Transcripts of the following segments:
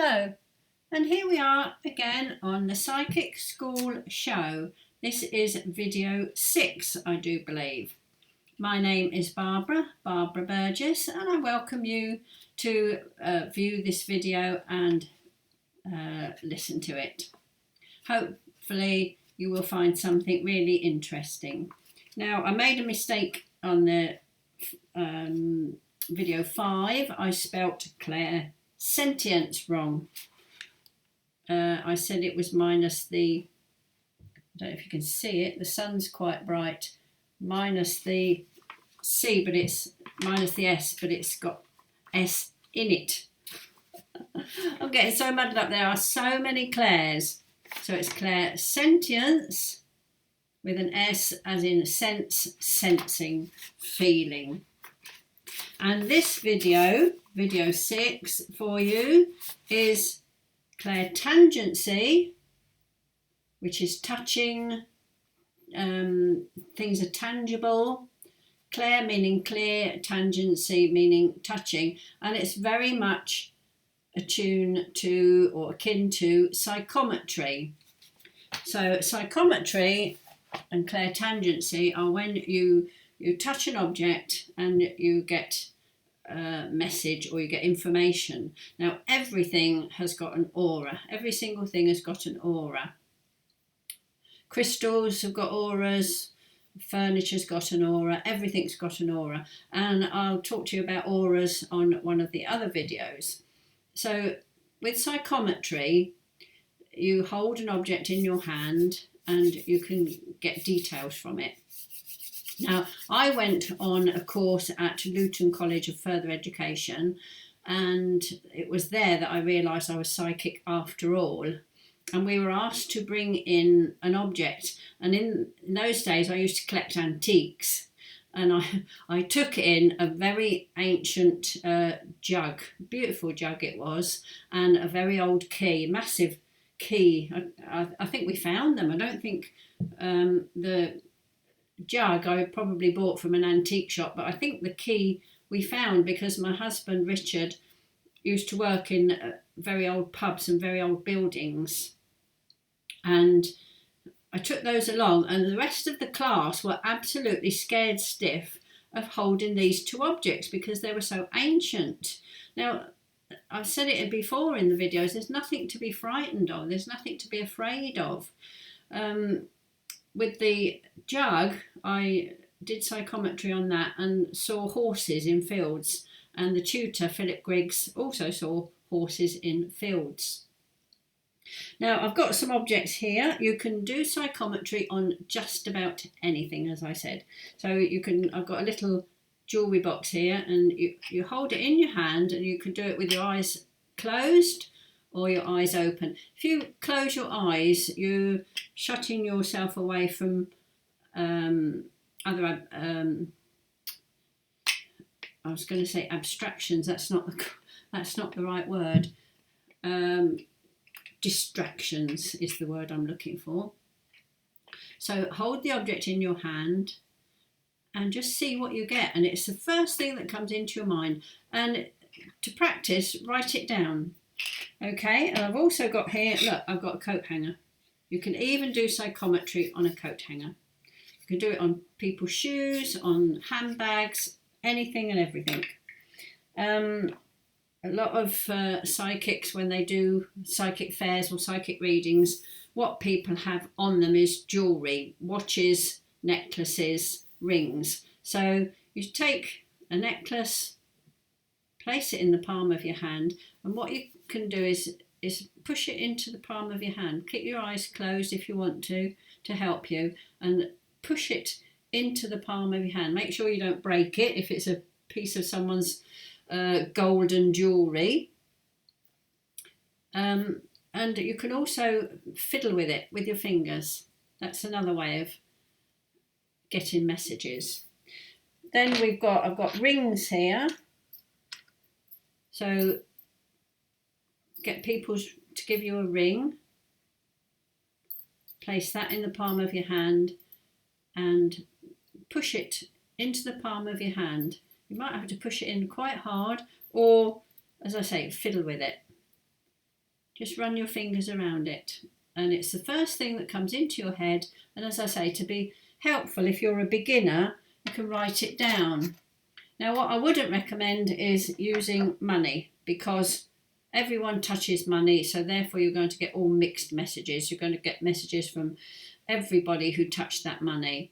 Hello, and here we are again on the Psychic School show. This is video 6, I do believe. My name is Barbara Burgess, and I welcome you to view this video and listen to it. Hopefully you will find something really interesting. Now, I made a mistake on the video 5. I spelt Clairtangency wrong. I said it was minus the, I don't know if you can see it, the sun's quite bright, minus the C, but it's minus the S, but it's got S in it. I'm getting so muddled up. There are so many Claires. So it's Clairtangency with an S as in sense, sensing, feeling. And this video, video 6 for you, is Clairtangency, which is touching, things are tangible. Clair meaning clear, tangency meaning touching, and it's very much attuned to or akin to psychometry. So psychometry and clairtangency are when you touch an object and you get a message or you get information. Now everything has got an aura. Every single thing has got an aura. Crystals have got auras. Furniture's got an aura. Everything's got an aura. And I'll talk to you about auras on one of the other videos. So with psychometry, you hold an object in your hand and you can get details from it. Now, I went on a course at Luton College of Further Education, and it was there that I realised I was psychic after all. And we were asked to bring in an object, and in those days I used to collect antiques, and I took in a very ancient jug, beautiful jug it was, and a very old key, massive key. I think we found them. I don't think the jug I probably bought from an antique shop, but I think the key we found because my husband Richard used to work in very old pubs and very old buildings, and I took those along, and the rest of the class were absolutely scared stiff of holding these two objects because they were so ancient. Now, I've said it before in the videos, there's nothing to be frightened of, there's nothing to be afraid of. With the jug, I did psychometry on that and saw horses in fields, and the tutor, Philip Griggs, also saw horses in fields. Now, I've got some objects here. You can do psychometry on just about anything, as I said. So you can, I've got a little jewellery box here, and you hold it in your hand, and you can do it with your eyes closed or your eyes open. If you close your eyes, you're shutting yourself away from other, I was going to say abstractions, that's not the right word. Distractions is the word I'm looking for. So hold the object in your hand and just see what you get, and it's the first thing that comes into your mind, and to practice, write it down. Okay, and I've also got here, look, I've got a coat hanger. You can even do psychometry on a coat hanger. You can do it on people's shoes, on handbags, anything and everything. A lot of psychics, when they do psychic fairs or psychic readings, what people have on them is jewellery, watches, necklaces, rings. So you take a necklace, place it in the palm of your hand, and what you can do is push it into the palm of your hand. Keep your eyes closed if you want to help you, and push it into the palm of your hand. Make sure you don't break it if it's a piece of someone's golden jewellery. And you can also fiddle with it with your fingers. That's another way of getting messages. Then I've got rings here. So get people to give you a ring. Place that in the palm of your hand and push it into the palm of your hand. You might have to push it in quite hard, or, as I say, fiddle with it. just run your fingers around it. And it's the first thing that comes into your head. And as I say, to be helpful, if you're a beginner, you can write it down. Now, what I wouldn't recommend is using money, because everyone touches money, so therefore you're going to get all mixed messages. You're going to get messages from everybody who touched that money.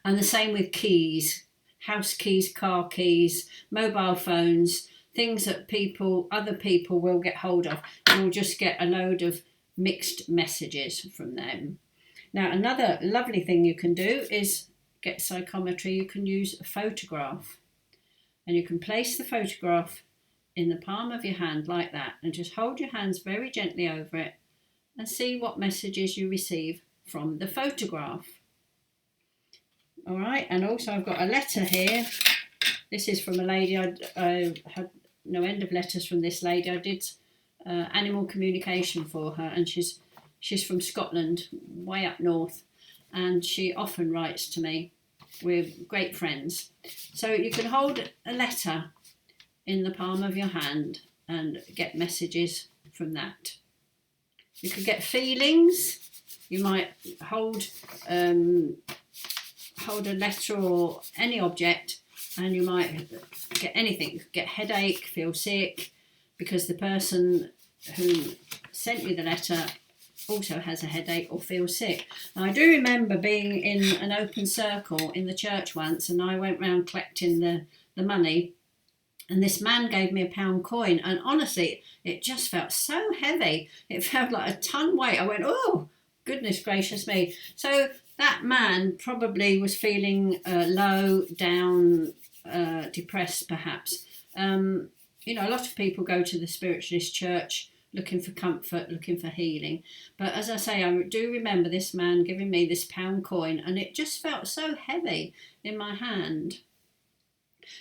And the same with keys, house keys, car keys, mobile phones, things that other people will get hold of. You'll just get a load of mixed messages from them. Now, another lovely thing you can do is get psychometry. You can use a photograph, and you can place the photograph in the palm of your hand like that, and just hold your hands very gently over it and see what messages you receive from the photograph. All right, and also I've got a letter here. This is from a lady. I had no end of letters from this lady. I did animal communication for her, and she's from Scotland, way up north, and she often writes to me. We're great friends. So you can hold a letter in the palm of your hand and get messages from that. You could get feelings. You might hold a letter or any object, and you might get anything. You could get headache, feel sick, because the person who sent you the letter also has a headache or feels sick. Now, I do remember being in an open circle in the church once, and I went round collecting the money, and this man gave me a £1 coin, and honestly, it just felt so heavy. It felt like a ton weight. I went, oh, goodness gracious me. So that man probably was feeling low, down, depressed perhaps. You know, a lot of people go to the spiritualist church looking for comfort, looking for healing. But as I say, I do remember this man giving me this £1 coin, and it just felt so heavy in my hand.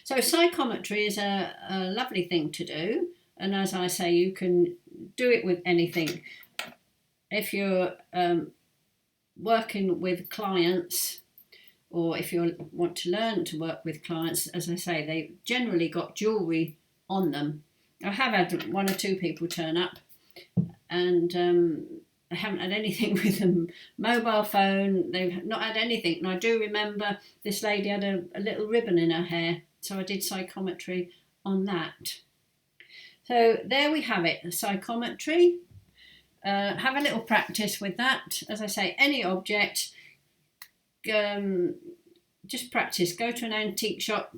So psychometry is a lovely thing to do. And as I say, you can do it with anything. If you're working with clients, or if you want to learn to work with clients, as I say, they've generally got jewellery on them. I have had 1 or 2 people turn up, and I haven't had anything with them. Mobile phone, they've not had anything. And I do remember this lady had a little ribbon in her hair, so I did psychometry on that. So there we have it, psychometry. Have a little practice with that. As I say, any object, just practice. Go to an antique shop,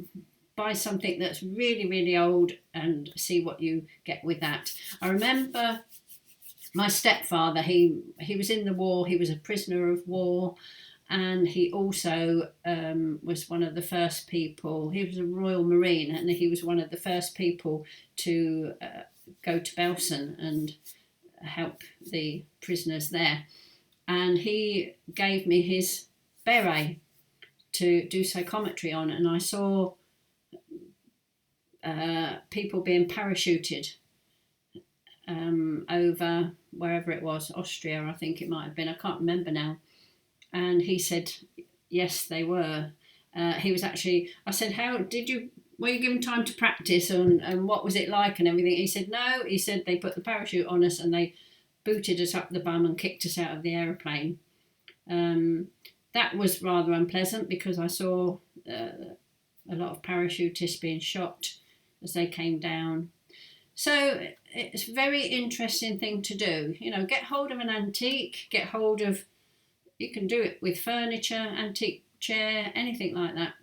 buy something that's really, really old, and see what you get with that. I remember my stepfather, he was in the war, he was a prisoner of war, and he also was one of the first people, he was a Royal Marine, and he was one of the first people to go to Belsen and help the prisoners there. And he gave me his beret to do psychometry on, and I saw people being parachuted over wherever it was, Austria I think it might have been, I can't remember now. And he said yes, they were. He was actually, I said, were you given time to practice, and what was it like and everything? He said no. He said they put the parachute on us and they booted us up the bum and kicked us out of the aeroplane. That was rather unpleasant, because I saw a lot of parachutists being shot as they came down. So it's a very interesting thing to do. You know, get hold of an antique, you can do it with furniture, antique chair, anything like that.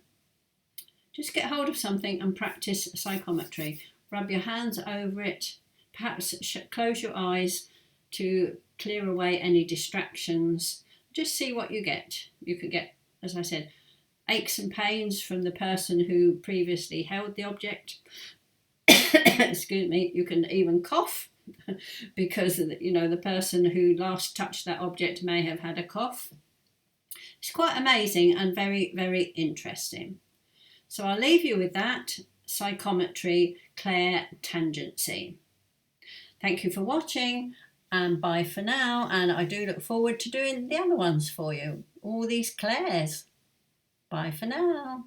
Just get hold of something and practice psychometry. Rub your hands over it, perhaps close your eyes to clear away any distractions. Just see what you get. You could get, as I said, aches and pains from the person who previously held the object. Excuse me. You can even cough because, you know, the person who last touched that object may have had a cough. It's quite amazing and very, very interesting. So I'll leave you with that, psychometry, Clairtangency. Thank you for watching, and bye for now. And I do look forward to doing the other ones for you, all these Clairs. Bye for now.